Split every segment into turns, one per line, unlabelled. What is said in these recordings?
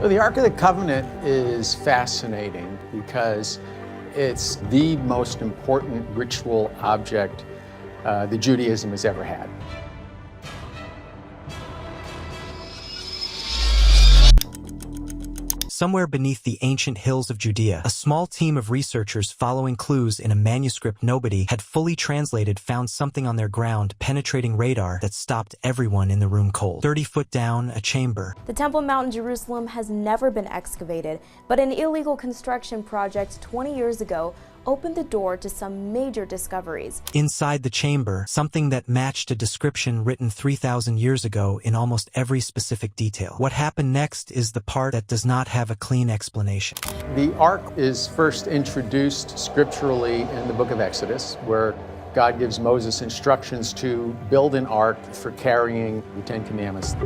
Well, the Ark of the Covenant is fascinating because it's the most important ritual object that Judaism has ever had.
Somewhere beneath the ancient hills of Judea, a small team of researchers following clues in a manuscript nobody had fully translated found something on their ground-penetrating radar that stopped everyone in the room cold. 30 foot down, a chamber.
The Temple Mount in Jerusalem has never been excavated, but an illegal construction project 20 years ago opened the door to some major discoveries.
Inside the chamber, something that matched a description written 3,000 years ago in almost every specific detail. What happened next is the part that does not have a clean explanation.
The Ark is first introduced scripturally in the book of Exodus, where God gives Moses instructions to build an ark for carrying the Ten Commandments.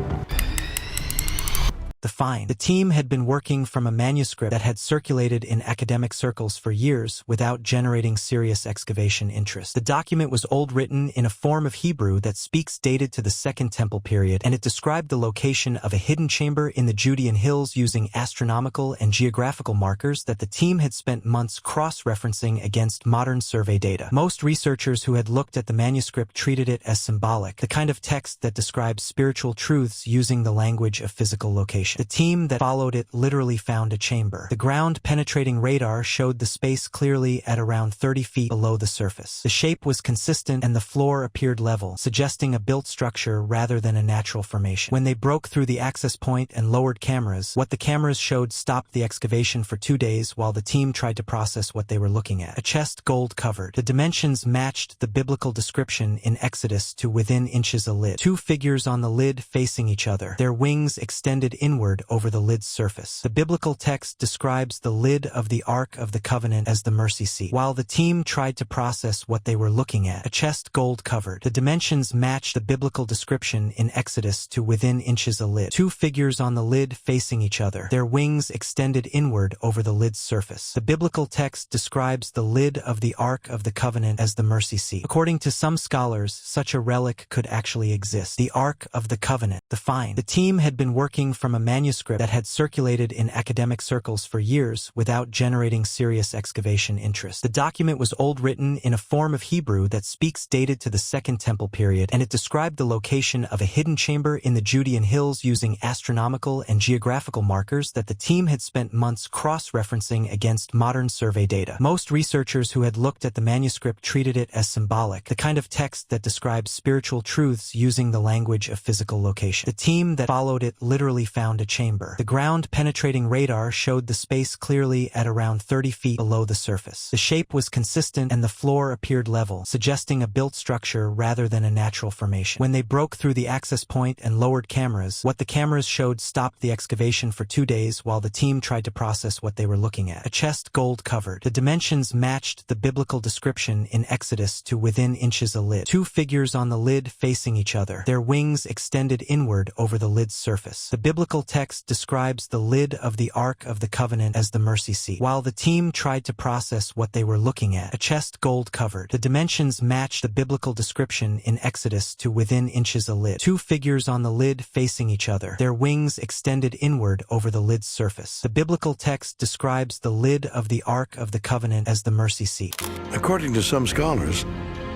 The find. The team had been working from a manuscript that had circulated in academic circles for years without generating serious excavation interest. The document was old, written in a form of Hebrew that speaks dated to the Second Temple period, and it described the location of a hidden chamber in the Judean hills using astronomical and geographical markers that the team had spent months cross-referencing against modern survey data. Most researchers who had looked at the manuscript treated it as symbolic, the kind of text that describes spiritual truths using the language of physical location. The team that followed it literally found a chamber. The ground-penetrating radar showed the space clearly at around 30 feet below the surface. The shape was consistent and the floor appeared level, suggesting a built structure rather than a natural formation. When they broke through the access point and lowered cameras, what the cameras showed stopped the excavation for 2 days while the team tried to process what they were looking at. A chest, gold-covered. The dimensions matched the biblical description in Exodus to within inches a lid. 2 figures on the lid facing each other, their wings extended inward over the lid's surface. The biblical text describes the lid of the Ark of the Covenant as the mercy seat. While the team tried to process what they were looking at, a chest, gold-covered. The dimensions matched the biblical description in Exodus to within inches a lid. 2 figures on the lid facing each other, their wings extended inward over the lid's surface. The biblical text describes the lid of the Ark of the Covenant as the mercy seat. According to some scholars, such a relic could actually exist. The Ark of the Covenant. The find. The team had been working from a manuscript that had circulated in academic circles for years without generating serious excavation interest. The document was old, written in a form of Hebrew that speaks dated to the Second Temple period, and it described the location of a hidden chamber in the Judean hills using astronomical and geographical markers that the team had spent months cross-referencing against modern survey data. Most researchers who had looked at the manuscript treated it as symbolic, the kind of text that describes spiritual truths using the language of physical location. The team that followed it literally found a chamber. The ground-penetrating radar showed the space clearly at around 30 feet below the surface. The shape was consistent and the floor appeared level, suggesting a built structure rather than a natural formation. When they broke through the access point and lowered cameras, what the cameras showed stopped the excavation for 2 days while the team tried to process what they were looking at. A chest, gold-covered. The dimensions matched the biblical description in Exodus to within inches a lid. 2 figures on the lid facing each other, their wings extended inward over the lid's surface. The biblical text describes the lid of the Ark of the Covenant as the mercy seat. While the team tried to process what they were looking at, a chest, gold-covered. The dimensions matched the biblical description in Exodus to within inches a lid. 2 figures on the lid facing each other, their wings extended inward over the lid's surface. The biblical text describes the lid of the Ark of the Covenant as the mercy seat.
According to some scholars,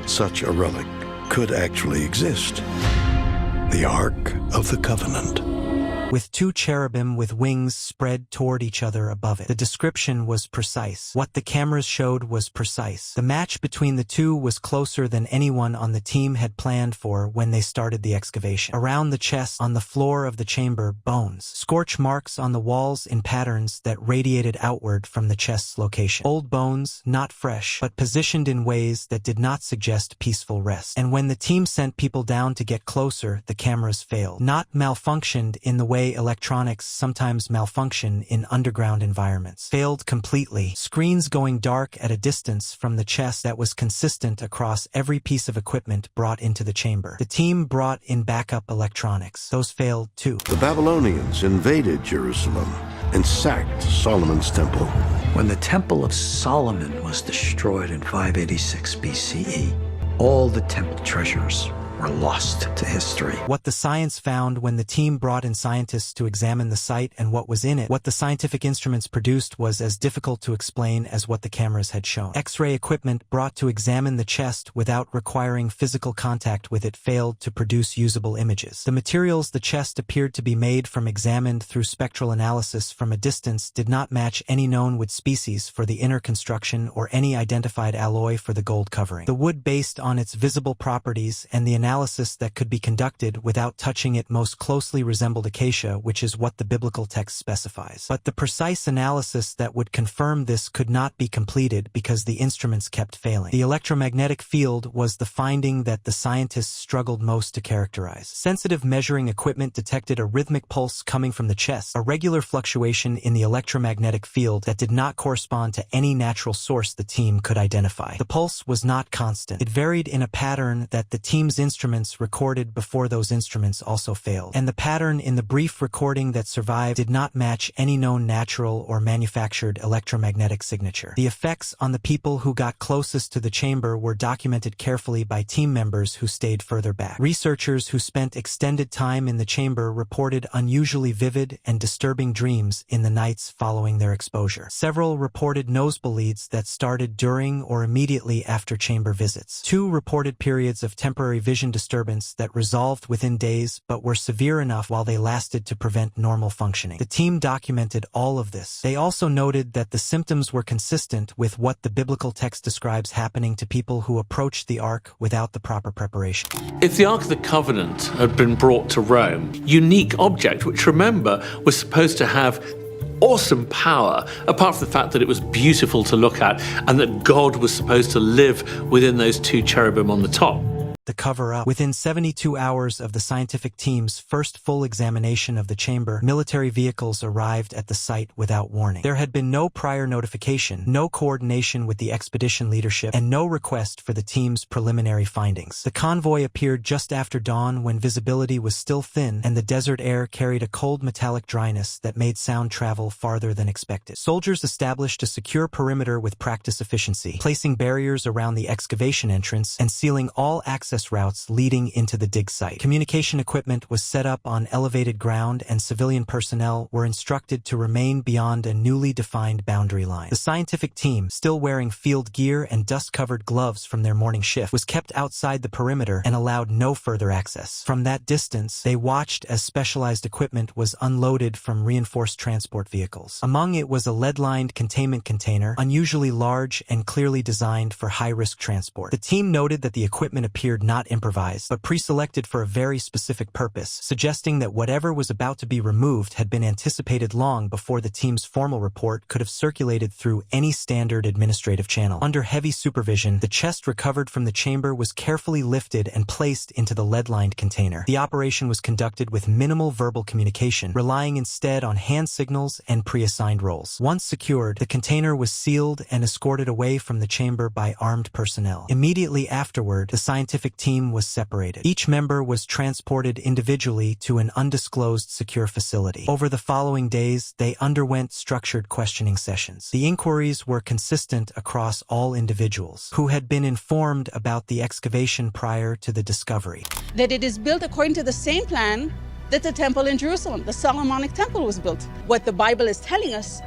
such a relic could actually exist. The Ark of the Covenant.
With 2 cherubim with wings spread toward each other above it. The description was precise. What the cameras showed was precise. The match between the two was closer than anyone on the team had planned for when they started the excavation. Around the chest, on the floor of the chamber, bones. Scorch marks on the walls in patterns that radiated outward from the chest's location. Old bones, not fresh, but positioned in ways that did not suggest peaceful rest. And when the team sent people down to get closer, the cameras failed. Not malfunctioned in the way electronics sometimes malfunction in underground environments. Failed completely. Screens going dark at a distance from the chest that was consistent across every piece of equipment brought into the chamber. The team brought in backup electronics. Those failed too.
The Babylonians invaded Jerusalem and sacked Solomon's temple.
When the Temple of Solomon was destroyed in 586 BCE, all the temple treasures were were lost to history.
What the science found when the team brought in scientists to examine the site and what was in it, what the scientific instruments produced was as difficult to explain as what the cameras had shown. X-ray equipment brought to examine the chest without requiring physical contact with it failed to produce usable images. The materials the chest appeared to be made from examined through spectral analysis from a distance did not match any known wood species for the inner construction or any identified alloy for the gold covering. The wood based on its visible properties and the analysis that could be conducted without touching it most closely resembled acacia, which is what the biblical text specifies. But the precise analysis that would confirm this could not be completed because the instruments kept failing. The electromagnetic field was the finding that the scientists struggled most to characterize. Sensitive measuring equipment detected a rhythmic pulse coming from the chest, a regular fluctuation in the electromagnetic field that did not correspond to any natural source the team could identify. The pulse was not constant. It varied in a pattern that the team's instruments recorded before those instruments also failed. And the pattern in the brief recording that survived did not match any known natural or manufactured electromagnetic signature. The effects on the people who got closest to the chamber were documented carefully by team members who stayed further back. Researchers who spent extended time in the chamber reported unusually vivid and disturbing dreams in the nights following their exposure. Several reported nosebleeds that started during or immediately after chamber visits. 2 reported periods of temporary vision disturbance that resolved within days but were severe enough while they lasted to prevent normal functioning. The team documented all of this. They also noted that the symptoms were consistent with what the biblical text describes happening to people who approached the ark without the proper preparation.
If the Ark of the Covenant had been brought to Rome, unique object, which remember was supposed to have awesome power, apart from the fact that it was beautiful to look at and that God was supposed to live within those 2 cherubim on the top.
The cover-up. Within 72 hours of the scientific team's first full examination of the chamber, military vehicles arrived at the site without warning. There had been no prior notification, no coordination with the expedition leadership, and no request for the team's preliminary findings. The convoy appeared just after dawn when visibility was still thin and the desert air carried a cold metallic dryness that made sound travel farther than expected. Soldiers established a secure perimeter with practice efficiency, placing barriers around the excavation entrance and sealing all access routes leading into the dig site. Communication equipment was set up on elevated ground and civilian personnel were instructed to remain beyond a newly defined boundary line. The scientific team, still wearing field gear and dust-covered gloves from their morning shift, was kept outside the perimeter and allowed no further access. From that distance, they watched as specialized equipment was unloaded from reinforced transport vehicles. Among it was a lead-lined containment container, unusually large and clearly designed for high-risk transport. The team noted that the equipment appeared not improvised, but pre-selected for a very specific purpose, suggesting that whatever was about to be removed had been anticipated long before the team's formal report could have circulated through any standard administrative channel. Under heavy supervision, the chest recovered from the chamber was carefully lifted and placed into the lead-lined container. The operation was conducted with minimal verbal communication, relying instead on hand signals and pre-assigned roles. Once secured, the container was sealed and escorted away from the chamber by armed personnel. Immediately afterward, the scientific team was separated. Each member was transported individually to an undisclosed secure facility. Over the following days, they underwent structured questioning sessions. The inquiries were consistent across all individuals who had been informed about the excavation prior to the discovery.
That it is built according to the same plan that the temple in Jerusalem, the Solomonic temple, was built. What the Bible is telling us,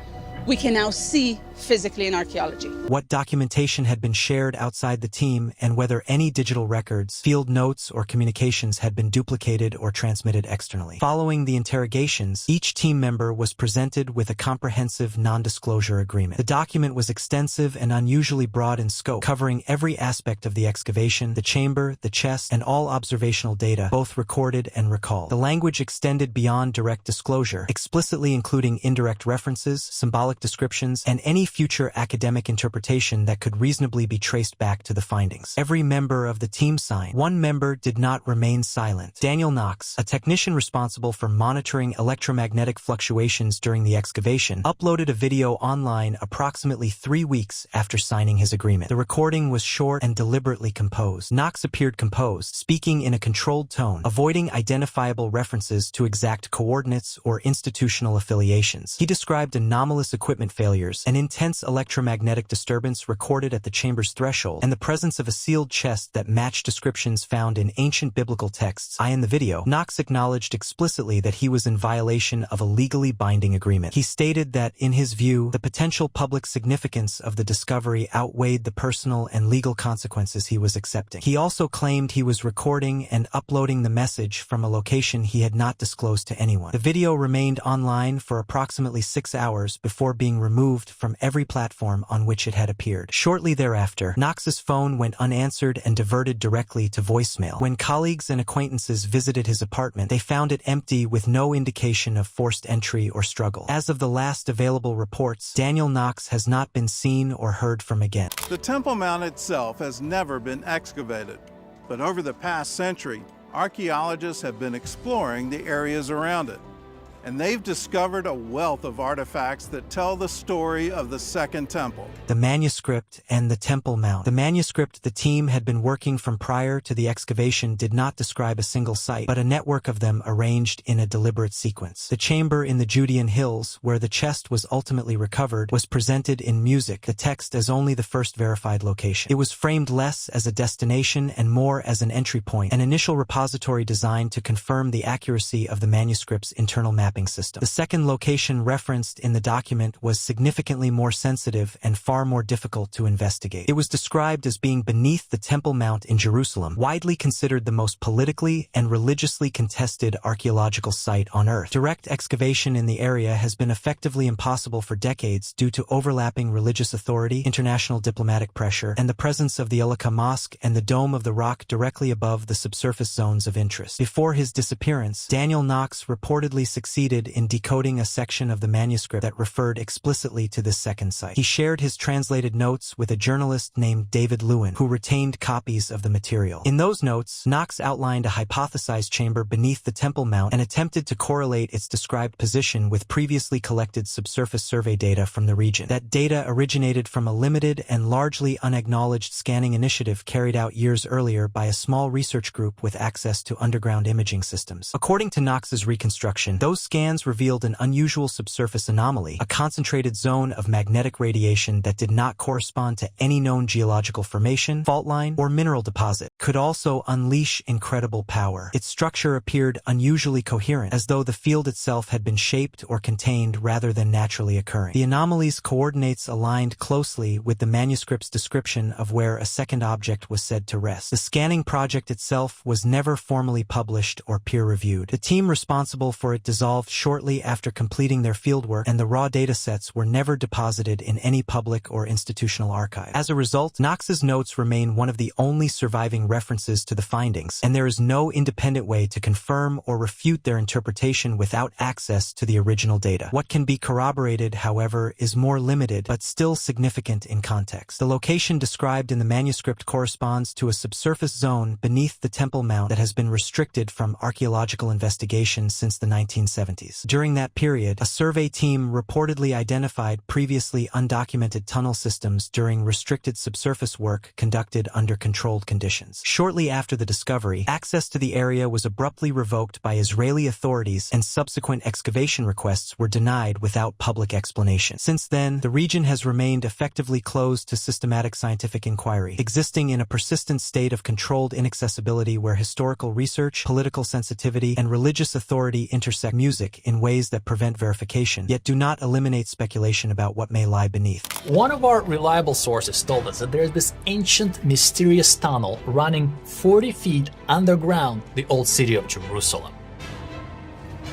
we can now see physically in archaeology.
What documentation had been shared outside the team and whether any digital records, field notes, or communications had been duplicated or transmitted externally. Following the interrogations, each team member was presented with a comprehensive non-disclosure agreement. The document was extensive and unusually broad in scope, covering every aspect of the excavation, the chamber, the chest, and all observational data, both recorded and recalled. The language extended beyond direct disclosure, explicitly including indirect references, symbolic descriptions, and any future academic interpretation that could reasonably be traced back to the findings. Every member of the team signed. One member did not remain silent. Daniel Knox, a technician responsible for monitoring electromagnetic fluctuations during the excavation, uploaded a video online approximately 3 weeks after signing his agreement. The recording was short and deliberately composed. Knox appeared composed, speaking in a controlled tone, avoiding identifiable references to exact coordinates or institutional affiliations. He described anomalous equipment equipment failures, an intense electromagnetic disturbance recorded at the chamber's threshold, and the presence of a sealed chest that matched descriptions found in ancient biblical texts. In the video, Knox acknowledged explicitly that he was in violation of a legally binding agreement. He stated that, in his view, the potential public significance of the discovery outweighed the personal and legal consequences he was accepting. He also claimed he was recording and uploading the message from a location he had not disclosed to anyone. The video remained online for approximately 6 hours before being removed from every platform on which it had appeared. Shortly thereafter, Knox's phone went unanswered and diverted directly to voicemail. When colleagues and acquaintances visited his apartment, they found it empty with no indication of forced entry or struggle. As of the last available reports, Daniel Knox has not been seen or heard from again.
The Temple Mount itself has never been excavated, but over the past century, archaeologists have been exploring the areas around it, and they've discovered a wealth of artifacts that tell the story of the Second Temple.
The manuscript and the Temple Mount. The manuscript the team had been working from prior to the excavation did not describe a single site, but a network of them arranged in a deliberate sequence. The chamber in the Judean hills, where the chest was ultimately recovered, was presented in music, the text as only the first verified location. It was framed less as a destination and more as an entry point, an initial repository designed to confirm the accuracy of the manuscript's internal mapping system. The second location referenced in the document was significantly more sensitive and far more difficult to investigate. It was described as being beneath the Temple Mount in Jerusalem, widely considered the most politically and religiously contested archaeological site on Earth. Direct excavation in the area has been effectively impossible for decades due to overlapping religious authority, international diplomatic pressure, and the presence of the Al-Aqsa Mosque and the Dome of the Rock directly above the subsurface zones of interest. Before his disappearance, Daniel Knox reportedly succeeded in decoding a section of the manuscript that referred explicitly to this second site. He shared his translated notes with a journalist named David Lewin, who retained copies of the material. In those notes, Knox outlined a hypothesized chamber beneath the Temple Mount and attempted to correlate its described position with previously collected subsurface survey data from the region. That data originated from a limited and largely unacknowledged scanning initiative carried out years earlier by a small research group with access to underground imaging systems. According to Knox's reconstruction, those scans revealed an unusual subsurface anomaly, a concentrated zone of magnetic radiation that did not correspond to any known geological formation, fault line, or mineral deposit. Could also unleash incredible power. Its structure appeared unusually coherent, as though the field itself had been shaped or contained rather than naturally occurring. The anomaly's coordinates aligned closely with the manuscript's description of where a second object was said to rest. The scanning project itself was never formally published or peer-reviewed. The team responsible for it dissolved shortly after completing their fieldwork, and the raw datasets were never deposited in any public or institutional archive. As a result, Knox's notes remain one of the only surviving references to the findings, and there is no independent way to confirm or refute their interpretation without access to the original data. What can be corroborated, however, is more limited but still significant in context. The location described in the manuscript corresponds to a subsurface zone beneath the Temple Mount that has been restricted from archaeological investigation since the 1970s. During that period, a survey team reportedly identified previously undocumented tunnel systems during restricted subsurface work conducted under controlled conditions. Shortly after the discovery, access to the area was abruptly revoked by Israeli authorities, and subsequent excavation requests were denied without public explanation. Since then, the region has remained effectively closed to systematic scientific inquiry, existing in a persistent state of controlled inaccessibility where historical research, political sensitivity, and religious authority intersect music in ways that prevent verification, yet do not eliminate speculation about what may lie beneath.
One of our reliable sources told us that there is this ancient, mysterious tunnel running 40 feet underground the old city of Jerusalem.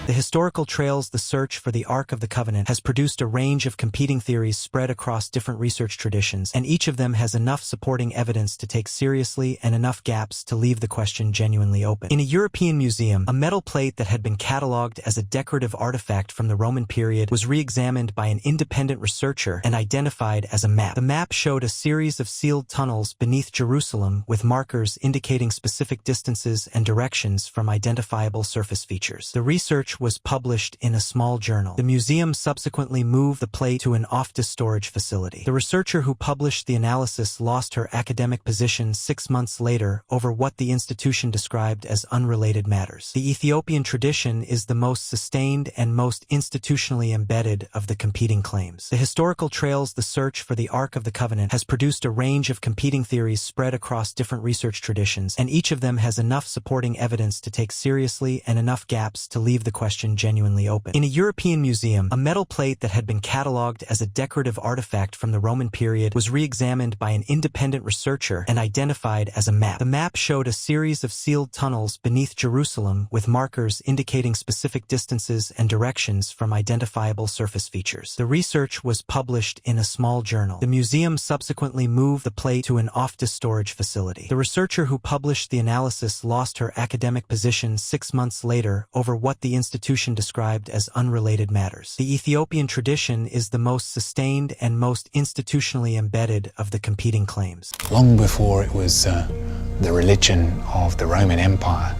The historical trails the search for the Ark of the Covenant has produced a range of competing theories spread across different research traditions, and each of them has enough supporting evidence to take seriously and enough gaps to leave the question genuinely open. In a European museum, a metal plate that had been catalogued as a decorative artifact from the Roman period was re-examined by an independent researcher and identified as a map. The map showed a series of sealed tunnels beneath Jerusalem with markers indicating specific distances and directions from identifiable surface features. The research research was published in a small journal. The museum subsequently moved the plate to an off-disk storage facility. The researcher who published the analysis lost her academic position 6 months later over what the institution described as unrelated matters. The Ethiopian tradition is the most sustained and most institutionally embedded of the competing claims. The historical trails the search for the Ark of the Covenant has produced a range of competing theories spread across different research traditions, and each of them has enough supporting evidence to take seriously and enough gaps to leave the question genuinely open. In a European museum, a metal plate that had been catalogued as a decorative artifact from the Roman period was re-examined by an independent researcher and identified as a map. The map showed a series of sealed tunnels beneath Jerusalem with markers indicating specific distances and directions from identifiable surface features. The research was published in a small journal. The museum subsequently moved the plate to an off-disk storage facility. The researcher who published the analysis lost her academic position 6 months later over what the institution described as unrelated matters. The Ethiopian tradition is the most sustained and most institutionally embedded of the competing claims.
Long before it was the religion of the Roman Empire,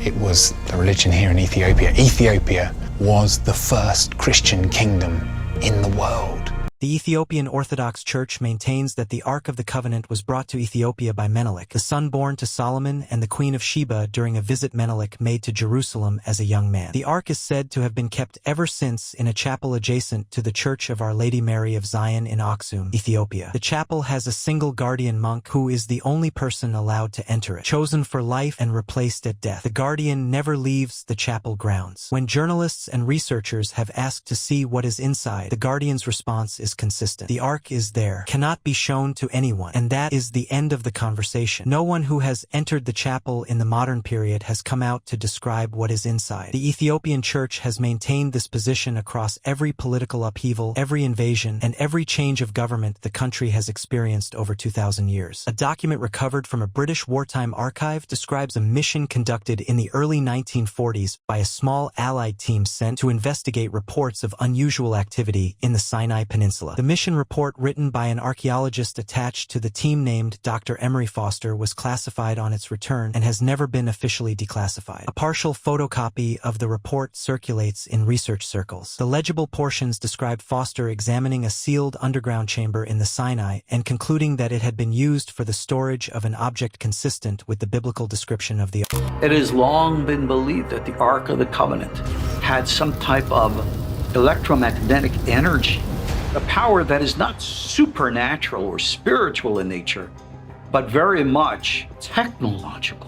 it was the religion here in Ethiopia. Ethiopia was the first Christian kingdom in the world.
The Ethiopian Orthodox Church maintains that the Ark of the Covenant was brought to Ethiopia by Menelik, the son born to Solomon and the Queen of Sheba during a visit Menelik made to Jerusalem as a young man. The Ark is said to have been kept ever since in a chapel adjacent to the Church of Our Lady Mary of Zion in Aksum, Ethiopia. The chapel has a single guardian monk who is the only person allowed to enter it, chosen for life and replaced at death. The guardian never leaves the chapel grounds. When journalists and researchers have asked to see what is inside, the guardian's response is consistent. The Ark is there, cannot be shown to anyone, and that is the end of the conversation. No one who has entered the chapel in the modern period has come out to describe what is inside. The Ethiopian Church has maintained this position across every political upheaval, every invasion, and every change of government the country has experienced over 2,000 years. A document recovered from a British wartime archive describes a mission conducted in the early 1940s by a small Allied team sent to investigate reports of unusual activity in the Sinai Peninsula. The mission report, written by an archaeologist attached to the team named Dr. Emery Foster, was classified on its return and has never been officially declassified. A partial photocopy of the report circulates in research circles. The legible portions describe Foster examining a sealed underground chamber in the Sinai and concluding that it had been used for the storage of an object consistent with the biblical description of the Ark.
It has long been believed that the Ark of the Covenant had some type of electromagnetic energy, a power that is not supernatural or spiritual in nature, but very much technological.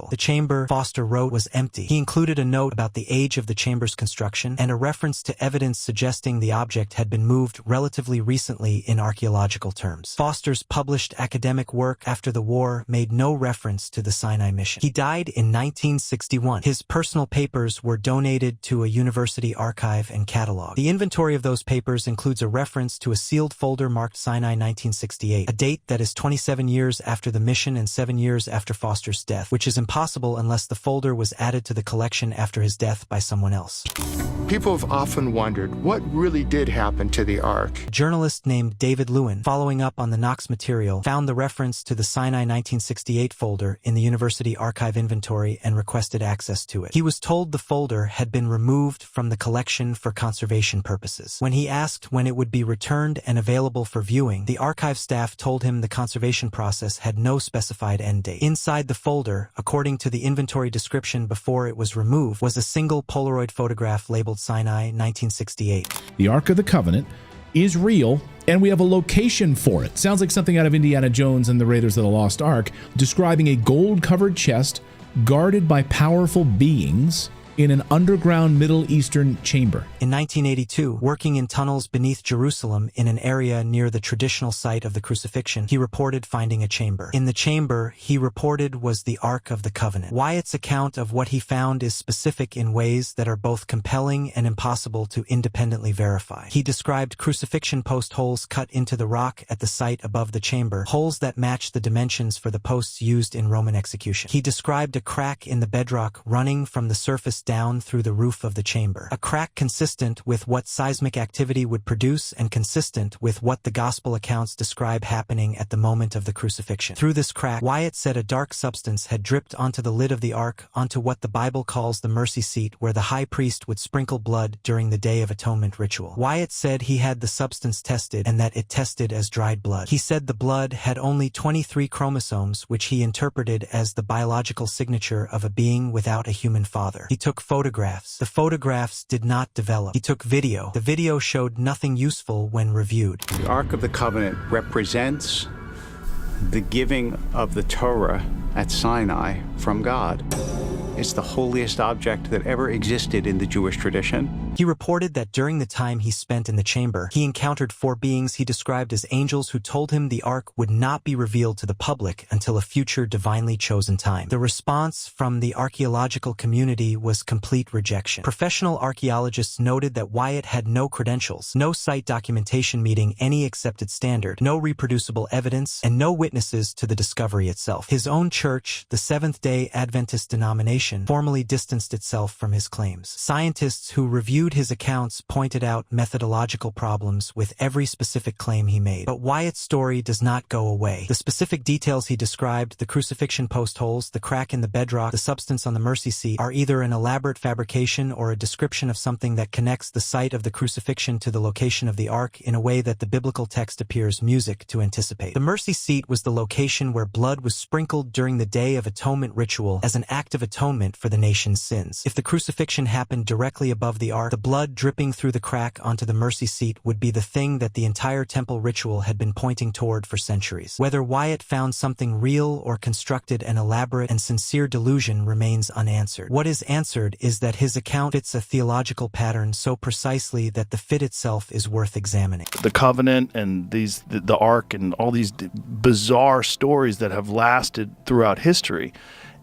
The chamber, Foster wrote, was empty. He included a note about the age of the chamber's construction and a reference to evidence suggesting the object had been moved relatively recently in archaeological terms. Foster's published academic work after the war made no reference to the Sinai mission. He died in 1961. His personal papers were donated to a university archive and catalog. The inventory of those papers includes a reference to a sealed folder marked Sinai 1968, a date that is 27 years after the mission and 7 years after Foster's death, which is impossible unless the folder was added to the collection after his death by someone else.
People have often wondered what really did happen to the Ark.
A journalist named David Lewin, following up on the Knox material, found the reference to the Sinai 1968 folder in the university archive inventory and requested access to it. He was told the folder had been removed from the collection for conservation purposes. When he asked when it would be returned and available for viewing, the archive staff told him the conservation process had no specified end date. Inside the folder, according to the inventory description before it was removed, was a single Polaroid photograph labeled Sinai 1968.
The Ark of the Covenant is real, and we have a location for it. Sounds like something out of Indiana Jones and the Raiders of the Lost Ark, describing a gold-covered chest guarded by powerful beings in an underground Middle Eastern chamber.
In 1982, working in tunnels beneath Jerusalem in an area near the traditional site of the crucifixion, he reported finding a chamber. In the chamber, he reported, was the Ark of the Covenant. Wyatt's account of what he found is specific in ways that are both compelling and impossible to independently verify. He described crucifixion post holes cut into the rock at the site above the chamber, holes that match the dimensions for the posts used in Roman execution. He described a crack in the bedrock running from the surface collapsed down through the roof of the chamber. A crack consistent with what seismic activity would produce and consistent with what the gospel accounts describe happening at the moment of the crucifixion. Through this crack, Wyatt said a dark substance had dripped onto the lid of the ark, onto what the Bible calls the mercy seat, where the high priest would sprinkle blood during the Day of Atonement ritual. Wyatt said he had the substance tested and that it tested as dried blood. He said the blood had only 23 chromosomes, which he interpreted as the biological signature of a being without a human father. He took photographs. The photographs did not develop. He took video. The video showed nothing useful when reviewed.
The Ark of the Covenant represents the giving of the Torah at Sinai from God. It's the holiest object that ever existed in the Jewish tradition.
He reported that during the time he spent in the chamber, he encountered 4 beings he described as angels who told him the ark would not be revealed to the public until a future divinely chosen time. The response from the archaeological community was complete rejection. Professional archaeologists noted that Wyatt had no credentials, no site documentation meeting any accepted standard, no reproducible evidence, and no witnesses to the discovery itself. His own church, the Seventh-day Adventist denomination, formally distanced itself from his claims. Scientists who reviewed his accounts pointed out methodological problems with every specific claim he made. But Wyatt's story does not go away. The specific details he described, the crucifixion post holes, the crack in the bedrock, the substance on the mercy seat, are either an elaborate fabrication or a description of something that connects the site of the crucifixion to the location of the ark in a way that the biblical text appears music to anticipate. The mercy seat was the location where blood was sprinkled during the Day of Atonement ritual as an act of atonement for the nation's sins. If the crucifixion happened directly above the ark, the blood dripping through the crack onto the mercy seat would be the thing that the entire temple ritual had been pointing toward for centuries. Whether Wyatt found something real or constructed an elaborate and sincere delusion remains unanswered. What is answered is that his account fits a theological pattern so precisely that the fit itself is worth examining.
The covenant and the ark and all these bizarre stories that have lasted throughout history,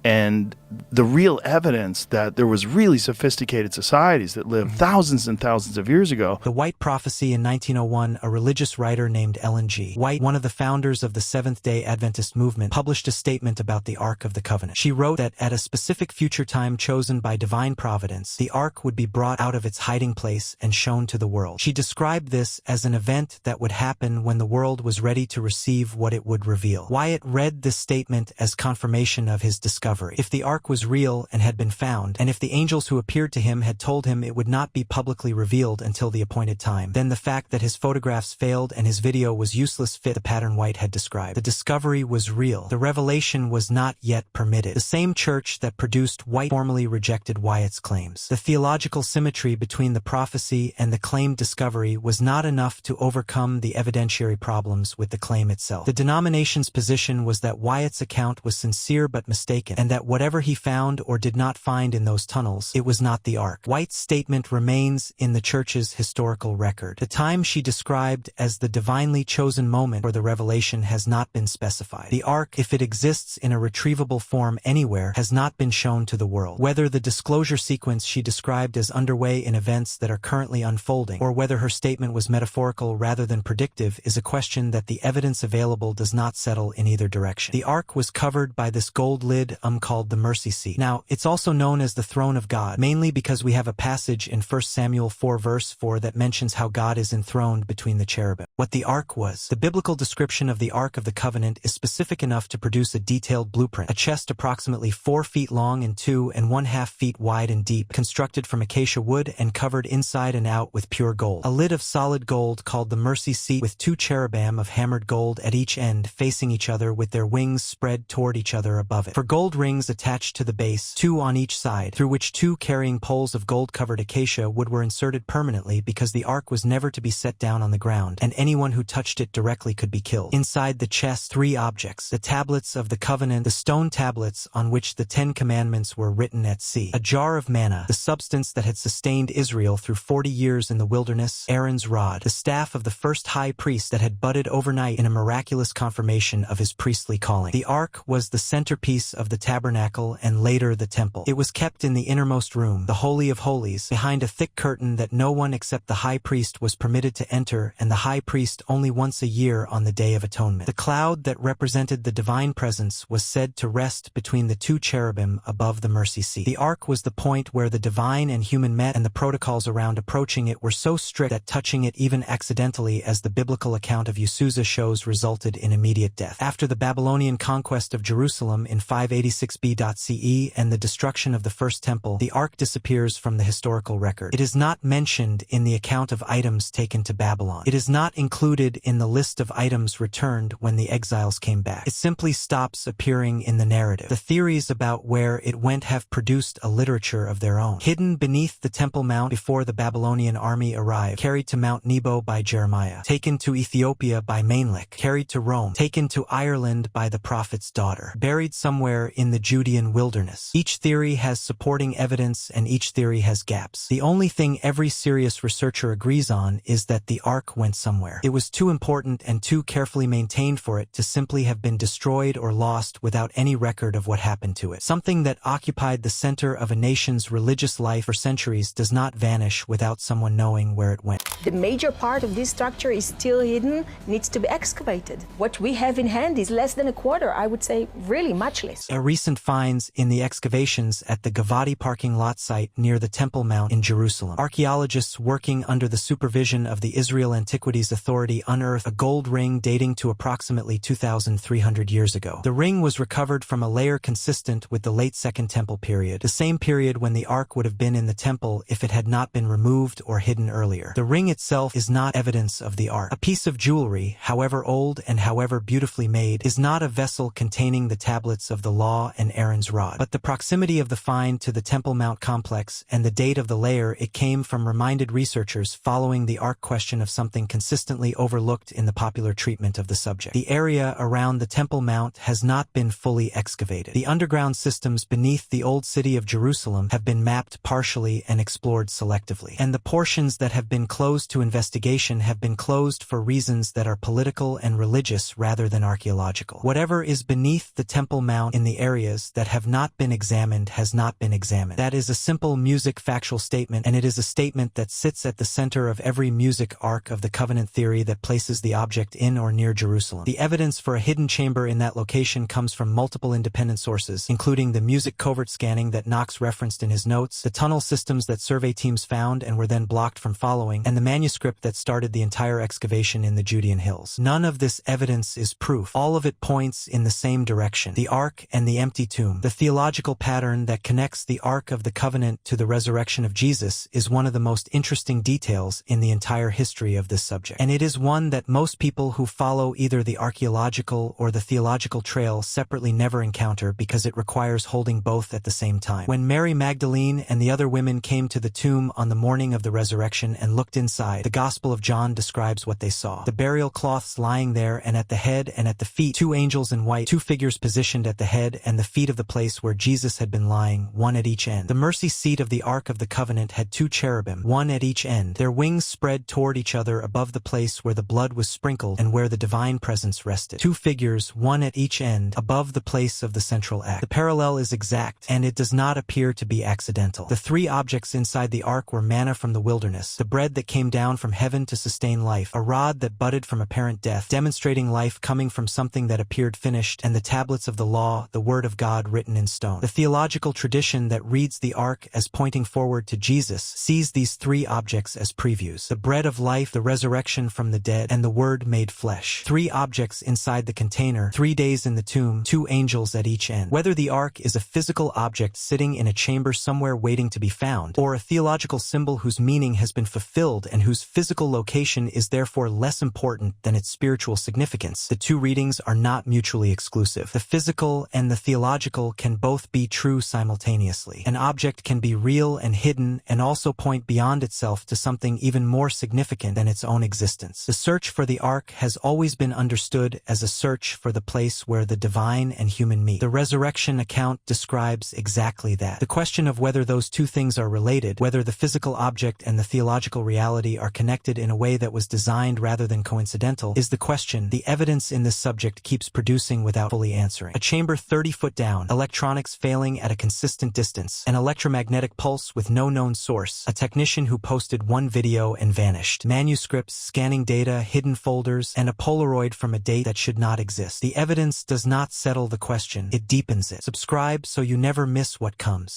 and the real evidence that there was really sophisticated societies that lived thousands and thousands of years ago.
The White Prophecy in 1901, a religious writer named Ellen G. White, one of the founders of the Seventh-day Adventist movement, published a statement about the Ark of the Covenant. She wrote that at a specific future time chosen by divine providence, the Ark would be brought out of its hiding place and shown to the world. She described this as an event that would happen when the world was ready to receive what it would reveal. Wyatt read this statement as confirmation of his discovery. If the Ark was real and had been found, and if the angels who appeared to him had told him it would not be publicly revealed until the appointed time, then the fact that his photographs failed and his video was useless fit the pattern White had described. The discovery was real. The revelation was not yet permitted. The same church that produced White formally rejected Wyatt's claims. The theological symmetry between the prophecy and the claimed discovery was not enough to overcome the evidentiary problems with the claim itself. The denomination's position was that Wyatt's account was sincere but mistaken, and that whatever he found or did not find in those tunnels, it was not the ark. White's statement remains in the church's historical record. The time she described as the divinely chosen moment for the revelation has not been specified. The ark, if it exists in a retrievable form anywhere, has not been shown to the world. Whether the disclosure sequence she described as underway in events that are currently unfolding, or whether her statement was metaphorical rather than predictive, is a question that the evidence available does not settle in either direction. The ark was covered by this gold lid called the mercy seat. Now, it's also known as the throne of God, mainly because we have a passage in 1 Samuel 4 verse 4 that mentions how God is enthroned between the cherubim. What the ark was. The biblical description of the Ark of the Covenant is specific enough to produce a detailed blueprint. A chest approximately 4 feet long and 2.5 feet wide and deep, constructed from acacia wood and covered inside and out with pure gold. A lid of solid gold called the mercy seat with 2 cherubim of hammered gold at each end facing each other with their wings spread toward each other above it. For gold rings attached to the base, 2 on each side, through which 2 carrying poles of gold-covered acacia wood were inserted permanently because the ark was never to be set down on the ground, and anyone who touched it directly could be killed. Inside the chest, 3 objects: the tablets of the covenant, the stone tablets on which the 10 commandments were written at sea, a jar of manna, the substance that had sustained Israel through 40 years in the wilderness, Aaron's rod, the staff of the first high priest that had budded overnight in a miraculous confirmation of his priestly calling. The ark was the centerpiece of the tabernacle and later the temple. It was kept in the innermost room, the Holy of Holies, behind a thick curtain that no one except the high priest was permitted to enter, and the high priest only once a year on the Day of Atonement. The cloud that represented the divine presence was said to rest between the two cherubim above the mercy seat. The ark was the point where the divine and human met, and the protocols around approaching it were so strict that touching it even accidentally, as the biblical account of Uzzah shows, resulted in immediate death. After the Babylonian conquest of Jerusalem in 586 BCE and the destruction of the first temple, the ark disappears from the historical record. It is not mentioned in the account of items taken to Babylon. It is not included in the list of items returned when the exiles came back. It simply stops appearing in the narrative. The theories about where it went have produced a literature of their own. Hidden beneath the Temple Mount before the Babylonian army arrived, carried to Mount Nebo by Jeremiah, taken to Ethiopia by Menelik, carried to Rome, taken to Ireland by the prophet's daughter, buried somewhere in the Judean wilderness. Each theory has supporting evidence and each theory has gaps. The only thing every serious researcher agrees on is that the ark went somewhere. It was too important and too carefully maintained for it to simply have been destroyed or lost without any record of what happened to it. Something that occupied the center of a nation's religious life for centuries does not vanish without someone knowing where it went.
The major part of this structure is still hidden, needs to be excavated. What we have in hand is less than a quarter, I would say really much less.
A recent finds in the excavations at the Gavati parking lot site near the Temple Mount in Jerusalem. Archaeologists working under the supervision of the Israel Antiquities Authority unearthed a gold ring dating to approximately 2,300 years ago. The ring was recovered from a layer consistent with the late Second Temple period, the same period when the ark would have been in the temple if it had not been removed or hidden earlier. The ring itself is not evidence of the ark. A piece of jewelry, however old and however beautifully made, is not a vessel containing the tablets of the law and Aaron's rod. But the proximity of the find to the Temple Mount complex and the date of the layer it came from reminded researchers following the ark question of something consistently overlooked in the popular treatment of the subject. The area around the Temple Mount has not been fully excavated. The underground systems beneath the old city of Jerusalem have been mapped partially and explored selectively, and the portions that have been closed to investigation have been closed for reasons that are political and religious rather than archaeological. Whatever is beneath the Temple Mount in the areas that have not been examined has not been examined. That is a simple music factual statement, and it is a statement that sits at the center of every music arc of the covenant theory that places the object in or near Jerusalem. The evidence for a hidden chamber in that location comes from multiple independent sources, including the music covert scanning that Knox referenced in his notes, the tunnel systems that survey teams found and were then blocked from following, and the manuscript that started the entire excavation in the Judean hills. None of this evidence is proof. All of it points in the same direction: the ark and the empty tomb. The theological pattern that connects the Ark of the Covenant to the resurrection of Jesus is one of the most interesting details in the entire history of this subject, and it is one that most people who follow either the archaeological or the theological trail separately never encounter because it requires holding both at the same time. When Mary Magdalene and the other women came to the tomb on the morning of the resurrection and looked inside, the Gospel of John describes what they saw: the burial cloths lying there, and at the head and at the feet 2 angels in white, 2 figures positioned at the head and the feet of the place where Jesus had been lying, 1 at each end. The mercy seat of the Ark of the Covenant had 2 cherubim, 1 at each end, their wings spread toward each other above the place where the blood was sprinkled and where the divine presence rested. 2 figures, 1 at each end, above the place of the central act. The parallel is exact, and it does not appear to be accidental. The 3 objects inside the ark were manna from the wilderness, the bread that came down from heaven to sustain life, a rod that budded from apparent death, demonstrating life coming from something that appeared finished, and the tablets of the law, the word of God written in stone. The theological tradition that reads the ark as pointing forward to Jesus sees these 3 objects as previews: the bread of life, the resurrection from the dead, and the word made flesh. 3 objects inside the container, 3 days in the tomb, 2 angels at each end. Whether the ark is a physical object sitting in a chamber somewhere waiting to be found, or a theological symbol whose meaning has been fulfilled and whose physical location is therefore less important than its spiritual significance, the 2 readings are not mutually exclusive. The physical and the theological can both be true simultaneously. An object can be real and hidden and also point beyond itself to something even more significant than its own existence. The search for the ark has always been understood as a search for the place where the divine and human meet. The resurrection account describes exactly that. The question of whether those 2 things are related, whether the physical object and the theological reality are connected in a way that was designed rather than coincidental, is the question the evidence in this subject keeps producing without fully answering. A chamber 30 foot down, electronics failing at a consistent distance, an electromagnetic pulse with no known source, a technician who posted one video and vanished, manuscripts, scanning data, hidden folders, and a Polaroid from a date that should not exist. The evidence does not settle the question, it deepens it. Subscribe so you never miss what comes.